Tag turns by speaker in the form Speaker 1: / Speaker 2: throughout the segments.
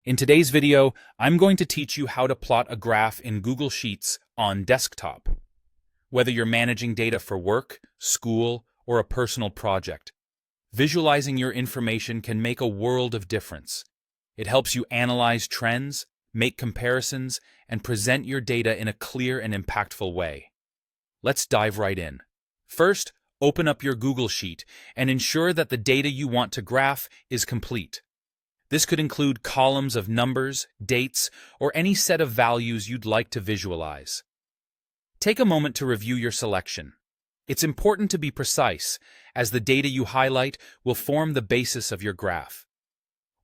Speaker 1: In today's video, I'm going to teach you how to plot a graph in Google Sheets on desktop. Whether you're managing data for work, school, or a personal project, visualizing your information can make a world of difference. It helps you analyze trends, make comparisons, and present your data in a clear and impactful way. Let's dive right in. First, open up your Google Sheet and ensure that the data you want to graph is complete. This could include columns of numbers, dates, or any set of values you'd like to visualize. Take a moment to review your selection. It's important to be precise, as the data you highlight will form the basis of your graph.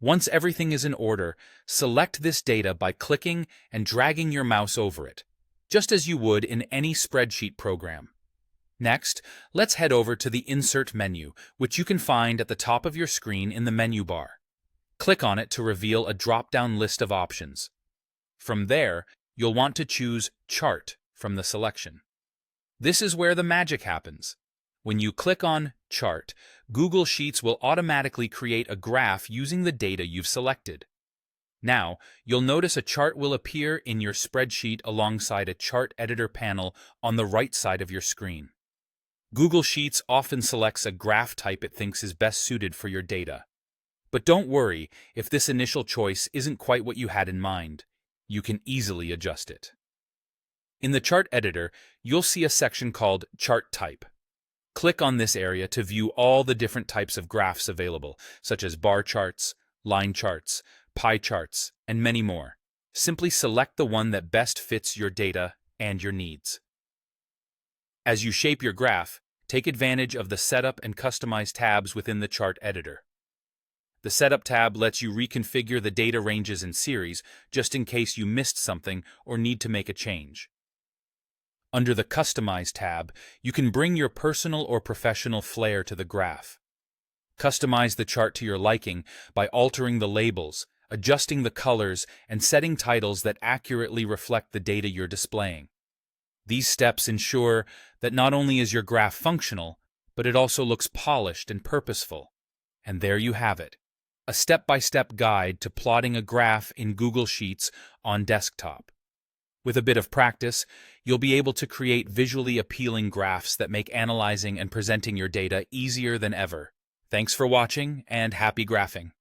Speaker 1: Once everything is in order, select this data by clicking and dragging your mouse over it, just as you would in any spreadsheet program. Next, let's head over to the Insert menu, which you can find at the top of your screen in the menu bar. Click on it to reveal a drop-down list of options. From there, you'll want to choose Chart from the selection. This is where the magic happens. When you click on Chart, Google Sheets will automatically create a graph using the data you've selected. Now, you'll notice a chart will appear in your spreadsheet alongside a chart editor panel on the right side of your screen. Google Sheets often selects a graph type it thinks is best suited for your data. But don't worry if this initial choice isn't quite what you had in mind. You can easily adjust it. In the chart editor, you'll see a section called Chart Type. Click on this area to view all the different types of graphs available, such as bar charts, line charts, pie charts, and many more. Simply select the one that best fits your data and your needs. As you shape your graph, take advantage of the Setup and Customize tabs within the chart editor. The Setup tab lets you reconfigure the data ranges and series just in case you missed something or need to make a change. Under the Customize tab, you can bring your personal or professional flair to the graph. Customize the chart to your liking by altering the labels, adjusting the colors, and setting titles that accurately reflect the data you're displaying. These steps ensure that not only is your graph functional, but it also looks polished and purposeful. And there you have it. A step-by-step guide to plotting a graph in Google Sheets on desktop. With a bit of practice, you'll be able to create visually appealing graphs that make analyzing and presenting your data easier than ever. Thanks for watching, and happy graphing!